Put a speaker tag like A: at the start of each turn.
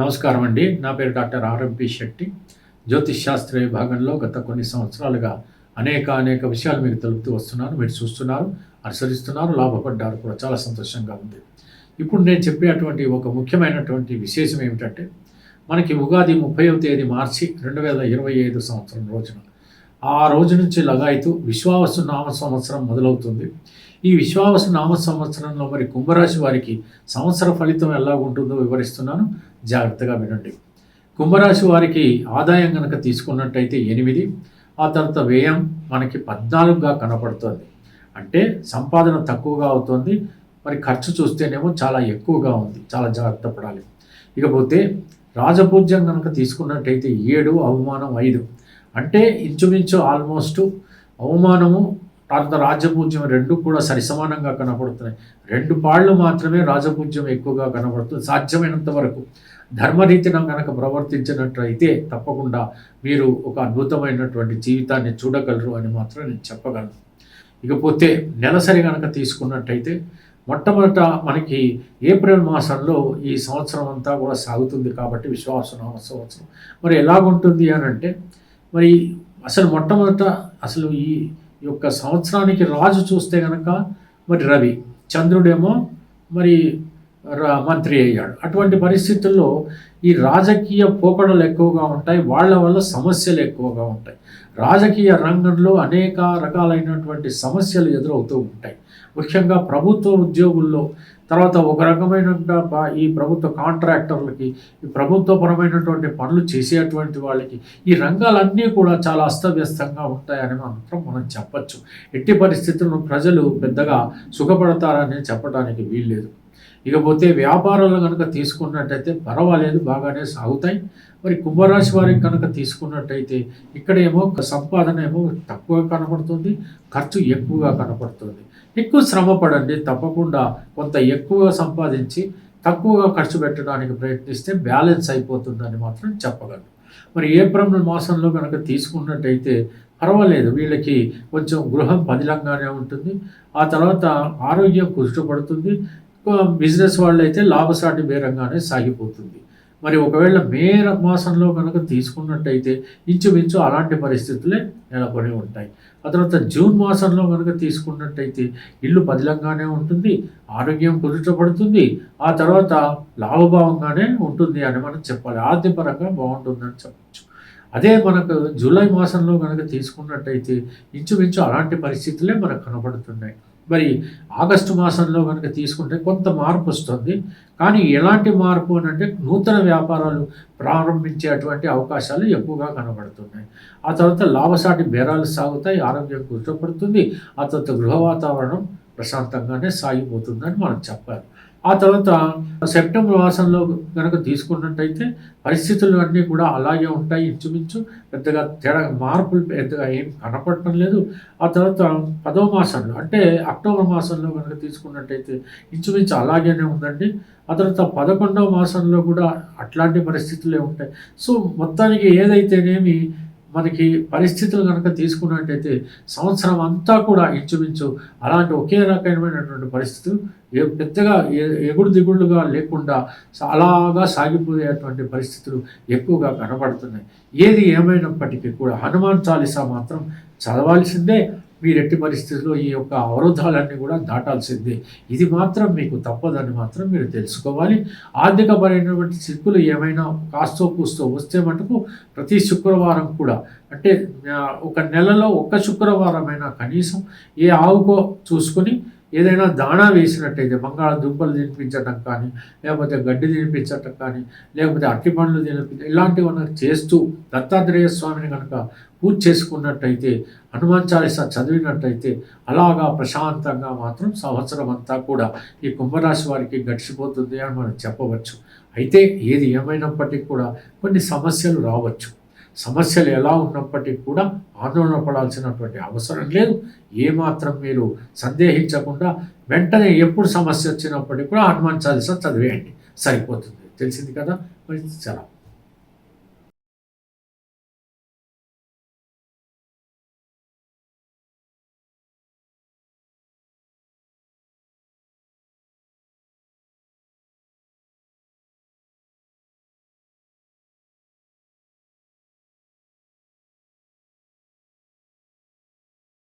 A: నమస్కారం అండి. నా పేరు డాక్టర్ ఆర్ఎంపి శెట్టి. జ్యోతిష్ శాస్త్ర విభాగంలో గత కొన్ని సంవత్సరాలుగా అనేక విషయాలు మీకు తెలుపుతూ వస్తున్నాను. మీరు చూస్తున్నారు, అనుసరిస్తున్నారు, లాభపడ్డారు కూడా. చాలా సంతోషంగా ఉంది. ఇప్పుడు నేను చెప్పేటువంటి ఒక ముఖ్యమైనటువంటి విశేషం ఏమిటంటే, మనకి ఉగాది 30వ తేదీ మార్చి 2025 సంవత్సరం రోజున, ఆ రోజు నుంచి లగాయతూ విశ్వావసు నామ సంవత్సరం మొదలవుతుంది. ఈ విశ్వావసు నామ సంవత్సరంలో మరి కుంభరాశి వారికి సంవత్సర ఫలితం ఎలా ఉంటుందో వివరిస్తున్నాను, జాగ్రత్తగా వినండి. కుంభరాశి వారికి ఆదాయం కనుక తీసుకున్నట్టయితే 8, ఆ తర్వాత వ్యయం మనకి 14గా కనపడుతుంది. అంటే సంపాదన తక్కువగా అవుతుంది, మరి ఖర్చు చూస్తేనేమో చాలా ఎక్కువగా ఉంది. చాలా జాగ్రత్త పడాలి. ఇకపోతే రాజపూజ్యం కనుక తీసుకున్నట్టయితే 7, అవమానం 5. అంటే ఇంచుమించు ఆల్మోస్ట్ అవమానము తర్వాత రాజపూజ్యం 2 కూడా సరిసమానంగా కనపడుతున్నాయి. 2 పాళ్ళు మాత్రమే రాజపూజ్యం ఎక్కువగా కనపడుతుంది. సాధ్యమైనంత వరకు ధర్మరీతిన కనుక ప్రవర్తించినట్లయితే తప్పకుండా మీరు ఒక అద్భుతమైనటువంటి జీవితాన్ని చూడగలరు అని మాత్రం నేను చెప్పగలను. ఇకపోతే నెలసరి కనుక తీసుకున్నట్టయితే మొట్టమొదట మనకి ఏప్రిల్ మాసంలో ఈ సంవత్సరం అంతా కూడా సాగుతుంది కాబట్టి విశ్వావసునామ సంవత్సరం మరి ఎలాగుంటుంది అని అంటే, మరి అసలు మొట్టమొదట అసలు ఈ యొక్క సంవత్సరానికి రాజు చూస్తే కనుక మరి రవి, చంద్రుడేమో మరి మంత్రి అయ్యాడు. అటువంటి పరిస్థితుల్లో ఈ రాజకీయ పోకడలు ఎక్కువగా ఉంటాయి, వాళ్ళ వల్ల సమస్యలు ఎక్కువగా ఉంటాయి. రాజకీయ రంగంలో అనేక రకాలైనటువంటి సమస్యలు ఎదురవుతూ ఉంటాయి. ముఖ్యంగా ప్రభుత్వ ఉద్యోగుల్లో, తర్వాత ఒక రకమైన ఈ ప్రభుత్వ కాంట్రాక్టర్లకి, ఈ ప్రభుత్వపరమైనటువంటి పనులు చేసేటువంటి వాళ్ళకి ఈ రంగాలన్నీ కూడా చాలా అస్తవ్యస్తంగా ఉంటాయని మాత్రం మనం చెప్పచ్చు. ఎట్టి పరిస్థితుల్లో ప్రజలు పెద్దగా సుఖపడతారని చెప్పడానికి వీల్లేదు. ఇకపోతే వ్యాపారాలు కనుక తీసుకున్నట్టయితే పర్వాలేదు, బాగానే సాగుతాయి. మరి కుంభరాశి వారికి కనుక తీసుకున్నట్టయితే ఇక్కడేమో సంపాదన ఏమో తక్కువ కనపడుతుంది, ఖర్చు ఎక్కువగా కనపడుతుంది. ఎక్కువ శ్రమ పడండి, తప్పకుండా కొంత ఎక్కువగా సంపాదించి తక్కువగా ఖర్చు పెట్టడానికి ప్రయత్నిస్తే బ్యాలెన్స్ అయిపోతుందని మాత్రం చెప్పగలను. మరి ఏప్రిల్ మాసంలో కనుక తీసుకున్నట్టయితే పర్వాలేదు, వీళ్ళకి కొంచెం గృహం పదిలంగానే ఉంటుంది. ఆ తర్వాత ఆరోగ్యం కుదుటపడుతుంది. బిజినెస్ వాళ్ళు అయితే లాభసాటి బేరంగానే సాగిపోతుంది. మరి ఒకవేళ మే మాసంలో కనుక తీసుకున్నట్టయితే ఇంచుమించు అలాంటి పరిస్థితులే నెలకొని ఉంటాయి. ఆ తర్వాత జూన్ మాసంలో కనుక తీసుకున్నట్టయితే ఇల్లు పదిలంగానే ఉంటుంది, ఆరోగ్యం కుదుటపడుతుంది, ఆ తర్వాత లాభభావంగానే ఉంటుంది అని మనం చెప్పాలి. ఆర్థికపరంగా బాగుంటుందని చెప్పచ్చు. అదే మనకు జూలై మాసంలో కనుక తీసుకున్నట్టయితే ఇంచుమించు అలాంటి పరిస్థితులే మనకు కనబడుతున్నాయి. మరి ఆగస్టు మాసంలో కనుక తీసుకుంటే కొంత మార్పు వస్తుంది. కానీ ఎలాంటి మార్పు అని అంటే, నూతన వ్యాపారాలు ప్రారంభించేటువంటి అవకాశాలు ఎక్కువగా కనబడుతున్నాయి. ఆ తర్వాత లాభసాటి బేరాలు సాగుతాయి, ఆరోగ్యం కుదుటపడుతుంది, ఆ తర్వాత గృహ వాతావరణం ప్రశాంతంగానే సాగిపోతుందని మనం చెప్పాలి. ఆ తర్వాత సెప్టెంబర్ మాసంలో కనుక తీసుకున్నట్టయితే పరిస్థితులు అన్నీ కూడా అలాగే ఉంటాయి. ఇంచుమించు పెద్దగా తేడా మార్పులు పెద్దగా ఏం కనపడటం లేదు. ఆ తర్వాత 10వ మాసంలో అంటే అక్టోబర్ మాసంలో కనుక తీసుకున్నట్టయితే ఇంచుమించు అలాగేనే ఉందండి. ఆ తర్వాత 11వ మాసంలో కూడా అట్లాంటి పరిస్థితులే ఉంటాయి. సో మొత్తానికి ఏదైతేనేమి మనకి పరిస్థితులు కనుక తీసుకున్నట్టయితే సంవత్సరం అంతా కూడా ఇంచుమించు అలాంటి ఒకే రకమైనటువంటి పరిస్థితులు పెద్దగా ఎగుడు దిగుడుగా లేకుండా అలాగా సాగిపోయేటువంటి పరిస్థితులు ఎక్కువగా కనబడుతున్నాయి. ఏది ఏమైనప్పటికీ కూడా హనుమాన్ చాలీసా మాత్రం చదవాల్సిందే. మీరు ఎట్టి పరిస్థితుల్లో ఈ యొక్క అవరోధాలన్నీ కూడా దాటాల్సిందే. ఇది మాత్రం మీకు తప్పదని మాత్రం మీరు తెలుసుకోవాలి. ఆర్థికపరమైనటువంటి చిక్కులు ఏమైనా కాస్తో కూస్తో వస్తే మటుకు ప్రతి శుక్రవారం కూడా, అంటే ఒక నెలలో ఒక్క శుక్రవారమైనా కనీసం ఏ ఆవుకో చూసుకొని ఏదైనా దాణా వేసినట్టయితే, బంగాళదుంపలు తినిపించటం కానీ, లేకపోతే గడ్డి తినిపించటం కానీ, లేకపోతే అరటిపండ్లు తినిపించడం, ఇలాంటివన్నీ చేస్తూ దత్తాత్రేయ స్వామిని కనుక పూజ చేసుకున్నట్టయితే, హనుమాన్ చాలీసా చదివినట్టయితే అలాగా ప్రశాంతంగా మాత్రం సంవత్సరం అంతా కూడా ఈ కుంభరాశి వారికి గడిచిపోతుంది అని మనం చెప్పవచ్చు. అయితే ఏది ఏమైనప్పటికీ కూడా కొన్ని సమస్యలు రావచ్చు. సమస్యలు ఎలా ఉన్నప్పటికీ కూడా ఆందోళన పడాల్సినటువంటి అవసరం లేదు. ఏమాత్రం మీరు సందేహించకుండా వెంటనే ఎప్పుడు సమస్య వచ్చినప్పటికీ కూడా హనుమాన్ చాలీసా చదివేయండి, సరిపోతుంది. తెలిసింది కదా. మరి సెలవు.